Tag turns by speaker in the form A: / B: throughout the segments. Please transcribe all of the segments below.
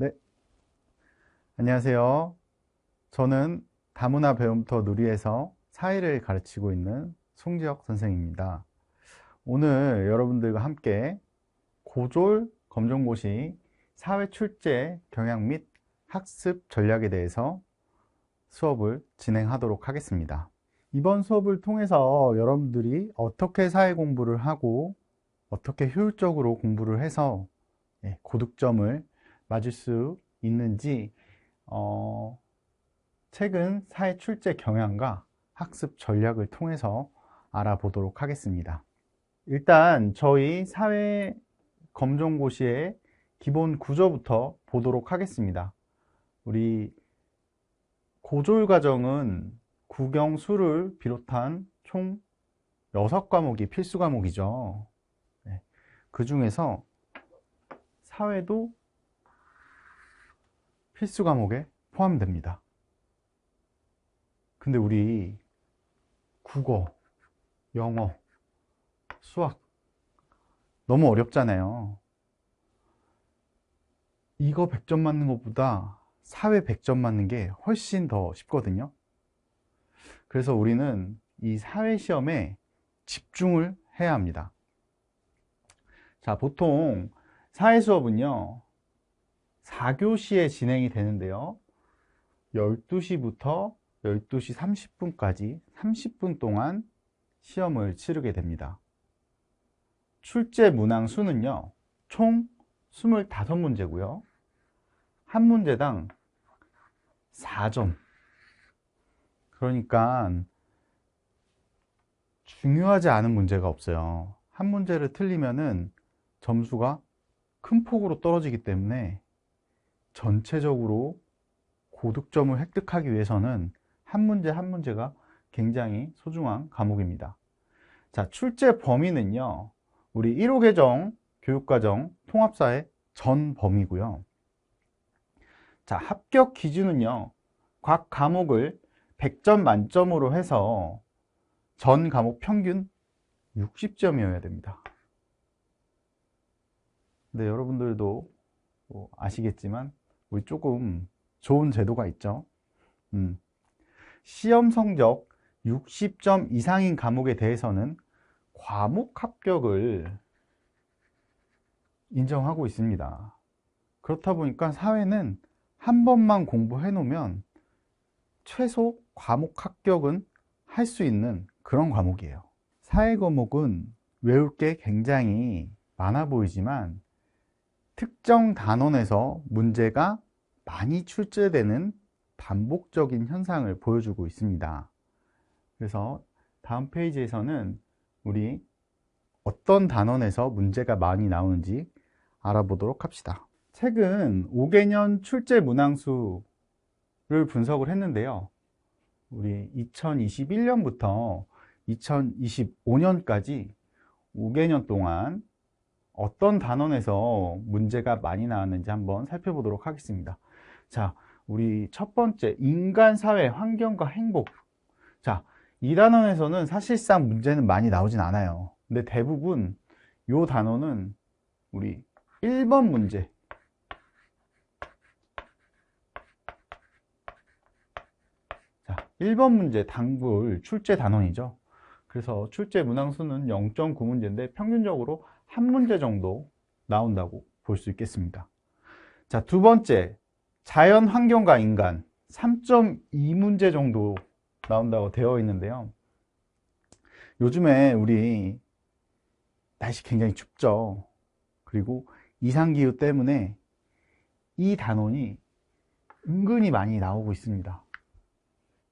A: 네, 안녕하세요. 저는 다문화 배움터 누리에서 사회를 가르치고 있는 송지혁 선생입니다. 오늘 여러분들과 함께 고졸 검정고시 사회 출제 경향 및 학습 전략에 대해서 수업을 진행하도록 하겠습니다. 이번 수업을 통해서 여러분들이 어떻게 사회 공부를 하고 어떻게 효율적으로 공부를 해서 고득점을 맞을 수 있는지 최근 사회 출제 경향과 학습 전략을 통해서 알아보도록 하겠습니다. 일단 저희 사회 검정고시의 기본 구조부터 보도록 하겠습니다. 우리 고졸 과정은 국영, 수를 비롯한 총 6과목이 필수 과목이죠. 그 중에서 사회도 필수 과목에 포함됩니다. 근데 우리 국어, 영어, 수학 너무 어렵잖아요. 이거 100점 맞는 것보다 사회 100점 맞는 게 훨씬 더 쉽거든요. 그래서 우리는 이 사회 시험에 집중을 해야 합니다. 자, 보통 사회 수업은요 4교시에 진행이 되는데요 12시부터 12시 30분까지 30분 동안 시험을 치르게 됩니다. 출제 문항 수는요 총 25문제고요 한 문제당 4점. 그러니까 중요하지 않은 문제가 없어요. 한 문제를 틀리면은 점수가 큰 폭으로 떨어지기 때문에 전체적으로 고득점을 획득하기 위해서는 한 문제 한 문제가 굉장히 소중한 과목입니다. 자, 출제 범위는요 우리 1호 개정 교육과정 통합사의 전 범위고요. 자, 합격 기준은요 각 과목을 100점 만점으로 해서 전 과목 평균 60점이어야 됩니다. 근데 여러분들도 아시겠지만 우리 조금 좋은 제도가 있죠. 시험 성적 60점 이상인 과목에 대해서는 과목 합격을 인정하고 있습니다. 그렇다 보니까 사회는 한 번만 공부해 놓으면 최소 과목 합격은 할 수 있는 그런 과목이에요. 사회 과목은 외울 게 굉장히 많아 보이지만 특정 단원에서 문제가 많이 출제되는 반복적인 현상을 보여주고 있습니다. 그래서 다음 페이지에서는 우리 어떤 단원에서 문제가 많이 나오는지 알아보도록 합시다. 최근 5개년 출제 문항수를 분석을 했는데요. 우리 2021년부터 2025년까지 5개년 동안 어떤 단원에서 문제가 많이 나왔는지 한번 살펴보도록 하겠습니다. 자, 우리 첫 번째 인간, 사회, 환경과 행복. 자, 이 단원에서는 사실상 문제는 많이 나오진 않아요. 근데 대부분 이 단원은 우리 1번 문제, 자, 1번 문제 당불 출제 단원이죠. 그래서 출제 문항수는 0.9문제인데 평균적으로 한 문제 정도 나온다고 볼 수 있겠습니다. 자, 두 번째 자연, 환경과 인간 3.2문제 정도 나온다고 되어 있는데요. 요즘에 우리 날씨 굉장히 춥죠. 그리고 이상기후 때문에 이 단원이 은근히 많이 나오고 있습니다.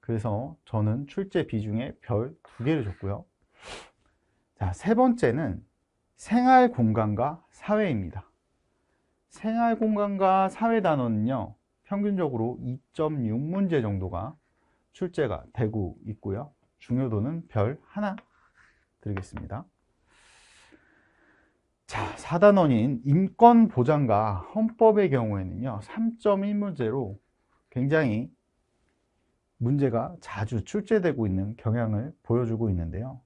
A: 그래서 저는 출제 비중에 별 2개를 줬고요. 자, 세 번째는 생활 공간과 사회입니다. 생활 공간과 사회 단원은요 평균적으로 2.6문제 정도가 출제가 되고 있고요. 중요도는 별 1 드리겠습니다. 자, 4단원인 인권 보장과 헌법의 경우에는요 3.1문제로 굉장히 문제가 자주 출제되고 있는 경향을 보여주고 있는데요.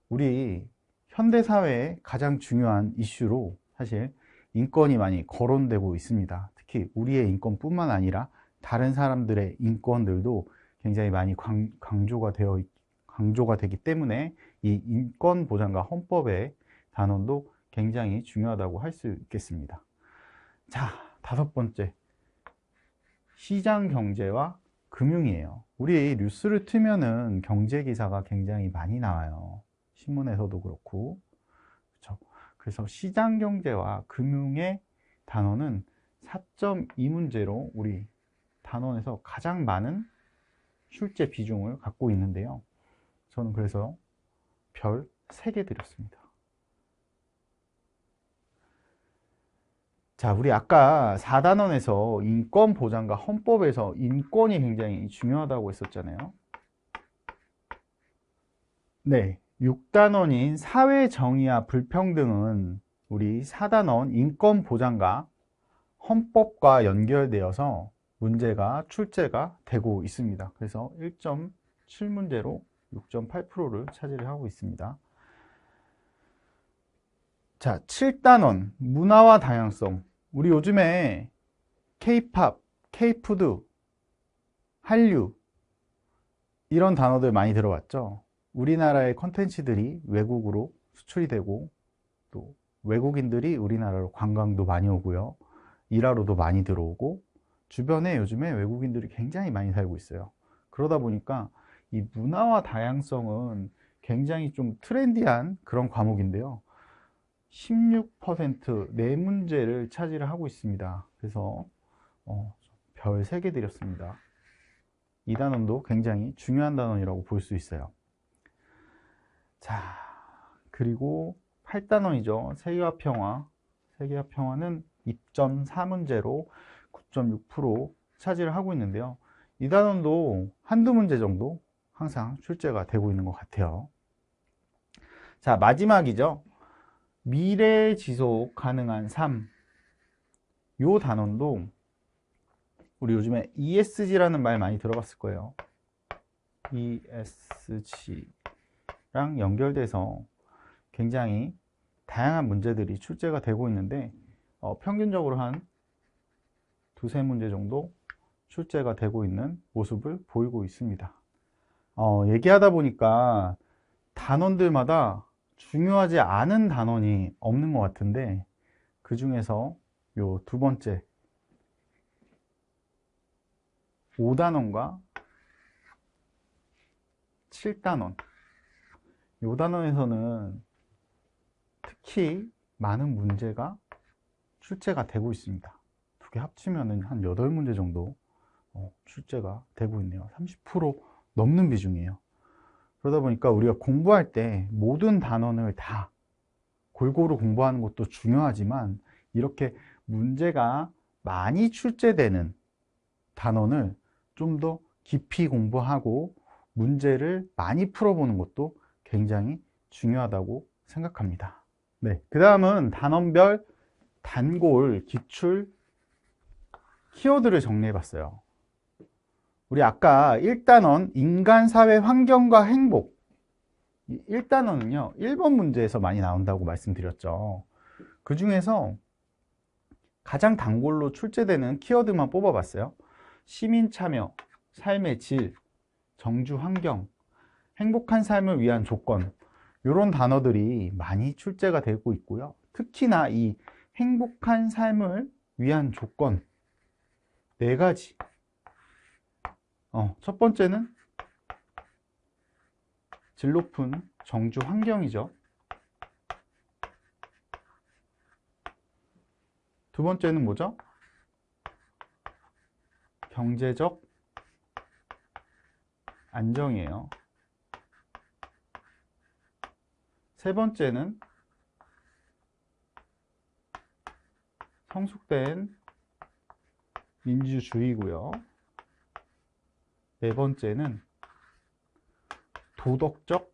A: 우리 현대사회의 가장 중요한 이슈로 사실 인권이 많이 거론되고 있습니다. 특히 특히 우리의 인권뿐만 아니라 다른 사람들의 인권들도 굉장히 많이 강조가 되기 때문에 이 인권 보장과 헌법의 단원도 굉장히 중요하다고 할 수 있겠습니다. 자, 5번째. 시장 경제와 금융이에요. 우리 뉴스를 틀면은 경제 기사가 굉장히 많이 나와요. 신문에서도 그렇고. 그렇죠? 그래서 시장 경제와 금융의 단원은 4.2 문제로 우리 단원에서 가장 많은 출제 비중을 갖고 있는데요. 저는 그래서 별 3개 드렸습니다. 자, 우리 아까 4단원에서 인권 보장과 헌법에서 인권이 굉장히 중요하다고 했었잖아요. 네, 6단원인 사회 정의와 불평등은 우리 4단원 인권 보장과 헌법과 연결되어서 문제가 출제가 되고 있습니다. 그래서 1.7문제로 6.8%를 차지를 하고 있습니다. 자, 7단원 문화와 다양성. 우리 요즘에 K-팝, K-푸드, 한류 이런 단어들 많이 들어봤죠. 우리나라의 콘텐츠들이 외국으로 수출이 되고 또 외국인들이 우리나라로 관광도 많이 오고요. 일하러도 많이 들어오고 주변에 요즘에 외국인들이 굉장히 많이 살고 있어요. 그러다 보니까 이 문화와 다양성은 굉장히 좀 트렌디한 그런 과목인데요. 16% 4문제를 차지를 하고 있습니다. 그래서 별 3개 드렸습니다. 이 단원도 굉장히 중요한 단원이라고 볼 수 있어요. 자, 그리고 8단원이죠. 세계화 평화. 세계화 평화는 2.4문제로 9.6% 차지를 하고 있는데요. 이 단원도 한두 문제 정도 항상 출제가 되고 있는 것 같아요. 자, 마지막이죠. 미래 지속 가능한 삶. 요 단원도 우리 요즘에 ESG라는 말 많이 들어봤을 거예요. ESG랑 연결돼서 굉장히 다양한 문제들이 출제가 되고 있는데 평균적으로 한 2-3문제 정도 출제가 되고 있는 모습을 보이고 있습니다. 얘기하다 보니까 단원들마다 중요하지 않은 단원이 없는 것 같은데 그 중에서 요 2번째 5단원과 7단원 요 단원에서는 특히 많은 문제가 출제가 되고 있습니다. 두 개 합치면 한 8문제 정도 출제가 되고 있네요. 30% 넘는 비중이에요. 그러다 보니까 우리가 공부할 때 모든 단원을 다 골고루 공부하는 것도 중요하지만 이렇게 문제가 많이 출제되는 단원을 좀 더 깊이 공부하고 문제를 많이 풀어보는 것도 굉장히 중요하다고 생각합니다. 네, 그 다음은 단원별 단골 기출 키워드를 정리해 봤어요. 우리 아까 1단원 인간, 사회, 환경과 행복 1단원은요 1번 문제에서 많이 나온다고 말씀드렸죠. 그 중에서 가장 단골로 출제되는 키워드만 뽑아봤어요. 시민 참여, 삶의 질, 정주 환경, 행복한 삶을 위한 조건 이런 단어들이 많이 출제가 되고 있고요. 특히나 이 행복한 삶을 위한 조건 4가지. 첫 번째는 질 높은 정주 환경이죠. 두 번째는 뭐죠? 경제적 안정이에요. 세 번째는 성숙된 민주주의고요. 네 번째는 도덕적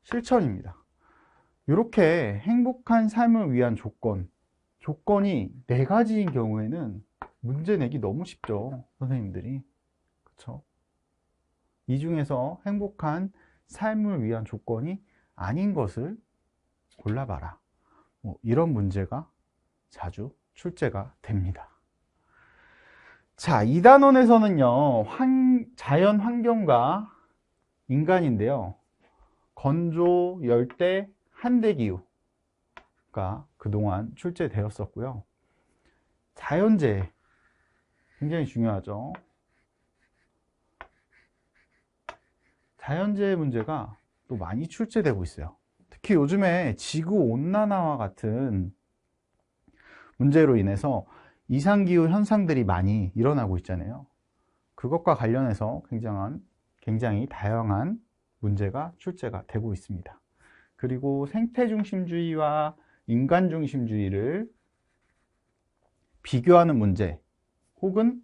A: 실천입니다. 이렇게 행복한 삶을 위한 조건이 4가지인 경우에는 문제 내기 너무 쉽죠, 선생님들이. 그렇죠? 이 중에서 행복한 삶을 위한 조건이 아닌 것을 골라봐라. 뭐 이런 문제가 자주 출제가 됩니다. 자, 2단원에서는요, 자연 환경과 인간인데요. 건조, 열대, 한대기후가 그동안 출제되었었고요. 자연재해, 굉장히 중요하죠. 자연재해 문제가 또 많이 출제되고 있어요. 특히 요즘에 지구온난화와 같은 문제로 인해서 이상기후 현상들이 많이 일어나고 있잖아요. 그것과 관련해서 굉장히 다양한 문제가 출제가 되고 있습니다. 그리고 생태중심주의와 인간중심주의를 비교하는 문제, 혹은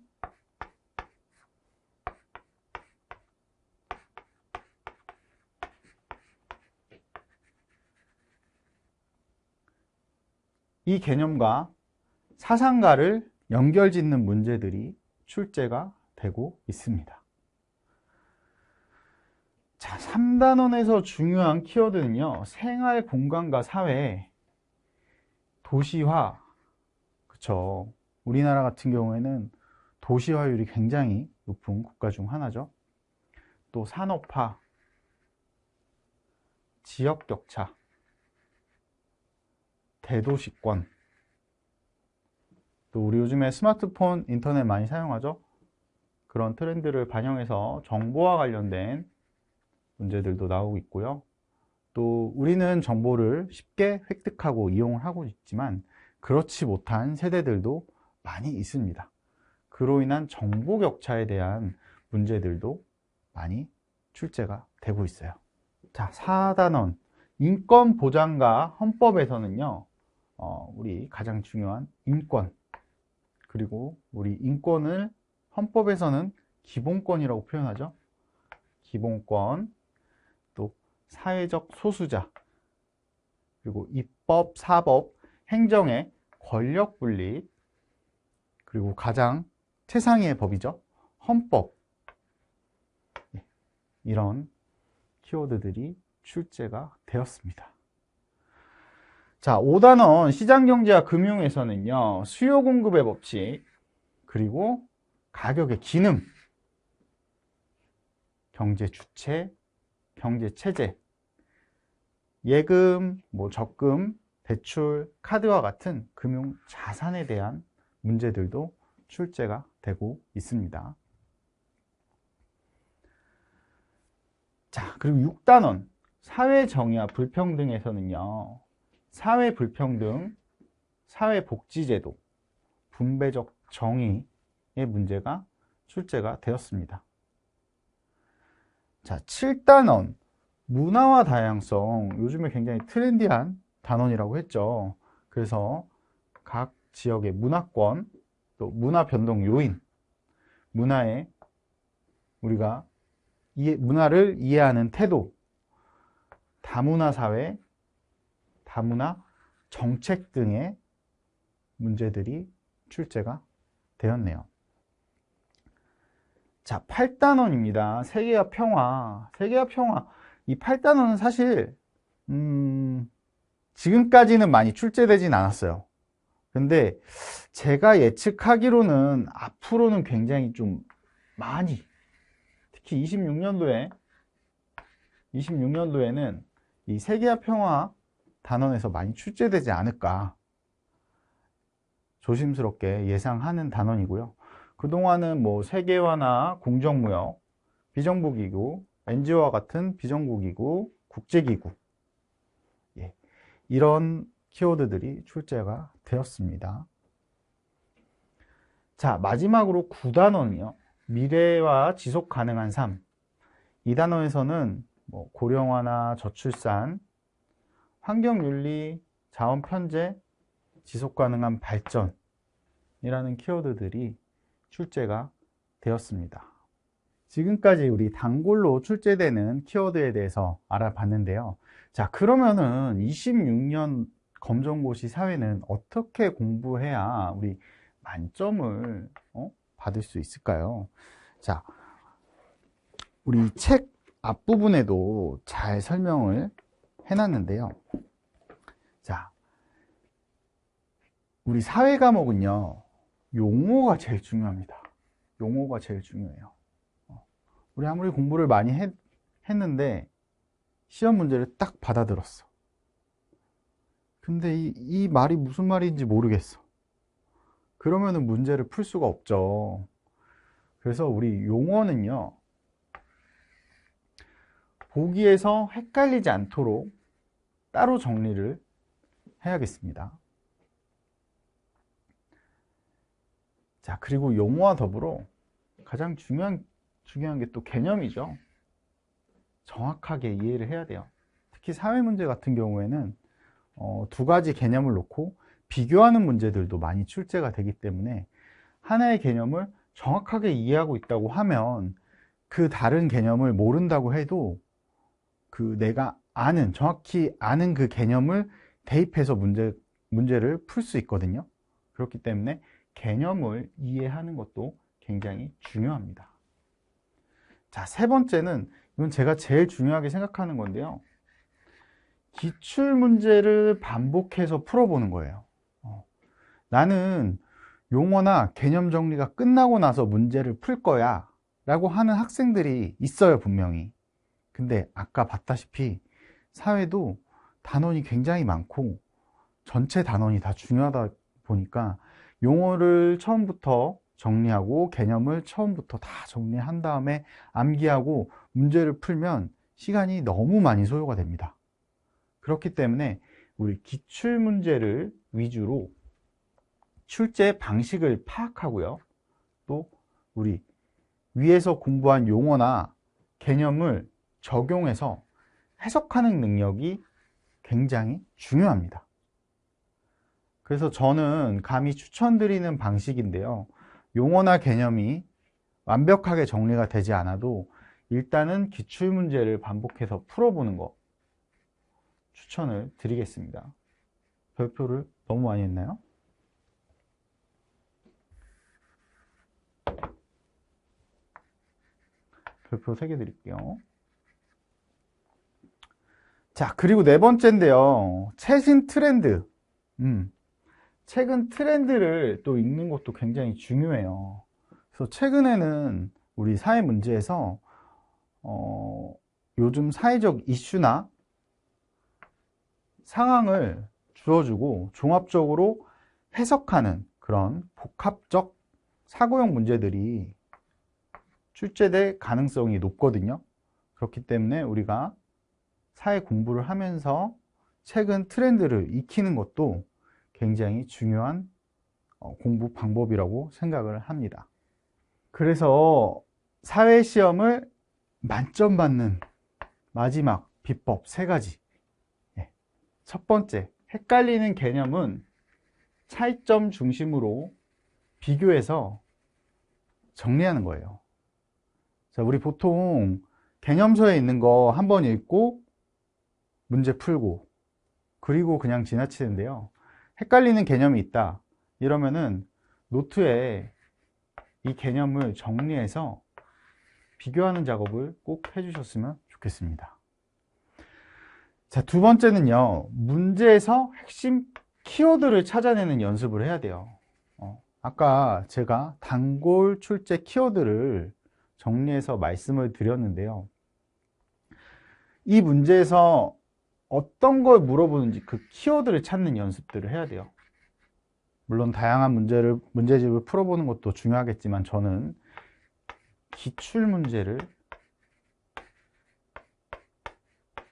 A: 이 개념과 사상가를 연결짓는 문제들이 출제가 되고 있습니다. 자, 3단원에서 중요한 키워드는요, 생활 공간과 사회, 도시화. 그쵸. 우리나라 같은 경우에는 도시화율이 굉장히 높은 국가 중 하나죠. 또 산업화, 지역격차, 대도시권. 또 우리 요즘에 스마트폰, 인터넷 많이 사용하죠. 그런 트렌드를 반영해서 정보와 관련된 문제들도 나오고 있고요. 또 우리는 정보를 쉽게 획득하고 이용을 하고 있지만 그렇지 못한 세대들도 많이 있습니다. 그로 인한 정보 격차에 대한 문제들도 많이 출제가 되고 있어요. 자, 4단원 인권 보장과 헌법에서는요, 우리 가장 중요한 인권, 그리고 우리 인권을 헌법에서는 기본권이라고 표현하죠. 기본권, 또 사회적 소수자, 그리고 입법, 사법, 행정의 권력 분립, 그리고 가장 최상위의 법이죠. 헌법. 이런 키워드들이 출제가 되었습니다. 자, 5단원 시장경제와 금융에서는요, 수요 공급의 법칙, 그리고 가격의 기능, 경제 주체, 경제 체제, 예금, 적금, 대출, 카드와 같은 금융 자산에 대한 문제들도 출제가 되고 있습니다. 자, 그리고 6단원 사회정의와 불평등에서는요, 사회불평등, 사회복지제도, 분배적 정의의 문제가 출제가 되었습니다. 자, 7단원 문화와 다양성, 요즘에 굉장히 트렌디한 단원이라고 했죠. 그래서 각 지역의 문화권, 또 문화 변동 요인, 문화를 이해하는 태도, 다문화 사회, 다문화 정책 등의 문제들이 출제가 되었네요. 자, 8단원입니다. 세계와 평화. 세계와 평화. 이 8단원은 사실 지금까지는 많이 출제되진 않았어요. 근데 제가 예측하기로는 앞으로는 굉장히 좀 많이, 특히 26년도에는 이 세계와 평화 단원에서 많이 출제되지 않을까 조심스럽게 예상하는 단원이고요. 그동안은 세계화나 공정무역, 비정부기구, NGO와 같은 비정부기구, 국제기구, 이런 키워드들이 출제가 되었습니다. 자, 마지막으로 9단원이요. 미래와 지속 가능한 삶. 이 단원에서는 고령화나 저출산, 환경윤리, 자원편제, 지속가능한 발전이라는 키워드들이 출제가 되었습니다. 지금까지 우리 단골로 출제되는 키워드에 대해서 알아봤는데요. 자, 그러면은 26년 검정고시 사회는 어떻게 공부해야 우리 만점을 받을 수 있을까요? 자, 우리 책 앞부분에도 잘 설명을 해놨는데요. 자, 우리 사회 과목은요, 용어가 제일 중요합니다. 용어가 제일 중요해요. 우리 아무리 공부를 많이 했는데 시험 문제를 딱 받아들었어. 근데 이 말이 무슨 말인지 모르겠어. 그러면은 문제를 풀 수가 없죠. 그래서 우리 용어는요, 보기에서 헷갈리지 않도록 따로 정리를 해야겠습니다. 자, 그리고 용어와 더불어 가장 중요한 게 또 개념이죠. 정확하게 이해를 해야 돼요. 특히 사회 문제 같은 경우에는 두 가지 개념을 놓고 비교하는 문제들도 많이 출제가 되기 때문에 하나의 개념을 정확하게 이해하고 있다고 하면 그 다른 개념을 모른다고 해도 그 내가 정확히 아는 그 개념을 대입해서 문제를 풀 수 있거든요. 그렇기 때문에 개념을 이해하는 것도 굉장히 중요합니다. 자, 세 번째는, 이건 제가 제일 중요하게 생각하는 건데요. 기출문제를 반복해서 풀어보는 거예요. 나는 용어나 개념 정리가 끝나고 나서 문제를 풀 거야 라고 하는 학생들이 있어요, 분명히. 근데 아까 봤다시피 사회도 단원이 굉장히 많고 전체 단원이 다 중요하다 보니까 용어를 처음부터 정리하고 개념을 처음부터 다 정리한 다음에 암기하고 문제를 풀면 시간이 너무 많이 소요가 됩니다. 그렇기 때문에 우리 기출문제를 위주로 출제 방식을 파악하고요. 또 우리 위에서 공부한 용어나 개념을 적용해서 해석하는 능력이 굉장히 중요합니다. 그래서 저는 감히 추천드리는 방식인데요. 용어나 개념이 완벽하게 정리가 되지 않아도 일단은 기출문제를 반복해서 풀어보는 거 추천을 드리겠습니다. 별표를 너무 많이 했나요? 별표 3개 드릴게요. 자, 그리고 네 번째인데요. 최신 트렌드. 최근 트렌드를 또 읽는 것도 굉장히 중요해요. 그래서 최근에는 우리 사회 문제에서 요즘 사회적 이슈나 상황을 주어주고 종합적으로 해석하는 그런 복합적 사고형 문제들이 출제될 가능성이 높거든요. 그렇기 때문에 우리가 사회 공부를 하면서 최근 트렌드를 익히는 것도 굉장히 중요한 공부 방법이라고 생각을 합니다. 그래서 사회시험을 만점 받는 마지막 비법 3가지. 첫 번째, 헷갈리는 개념은 차이점 중심으로 비교해서 정리하는 거예요. 자, 우리 보통 개념서에 있는 거 한번 읽고 문제 풀고 그리고 그냥 지나치는데요. 헷갈리는 개념이 있다 이러면은 노트에 이 개념을 정리해서 비교하는 작업을 꼭 해주셨으면 좋겠습니다. 자, 두 번째는요, 문제에서 핵심 키워드를 찾아내는 연습을 해야 돼요. 아까 제가 단골 출제 키워드를 정리해서 말씀을 드렸는데요. 이 문제에서 어떤 걸 물어보는지 그 키워드를 찾는 연습들을 해야 돼요. 물론 다양한 문제집을 풀어보는 것도 중요하겠지만 저는 기출문제를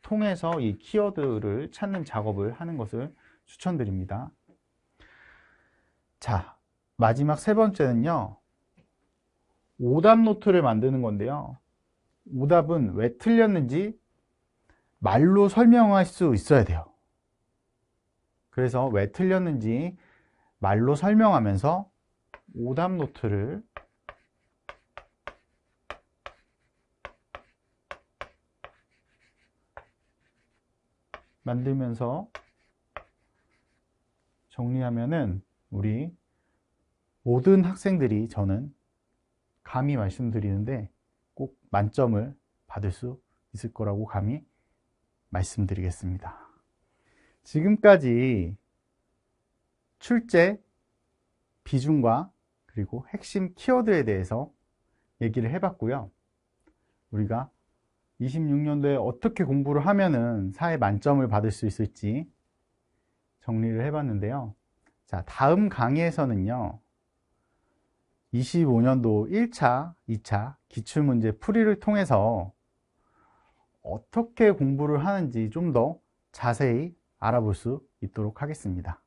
A: 통해서 이 키워드를 찾는 작업을 하는 것을 추천드립니다. 자, 마지막 세 번째는요, 오답 노트를 만드는 건데요. 오답은 왜 틀렸는지 말로 설명할 수 있어야 돼요. 그래서 왜 틀렸는지 말로 설명하면서 오답 노트를 만들면서 정리하면은 우리 모든 학생들이 저는 감히 말씀드리는데 꼭 만점을 받을 수 있을 거라고 감히 말씀드리겠습니다. 지금까지 출제 비중과 그리고 핵심 키워드에 대해서 얘기를 해봤고요. 우리가 26년도에 어떻게 공부를 하면은 사회 만점을 받을 수 있을지 정리를 해봤는데요. 자, 다음 강의에서는요, 25년도 1차, 2차 기출문제 풀이를 통해서 어떻게 공부를 하는지 좀 더 자세히 알아볼 수 있도록 하겠습니다.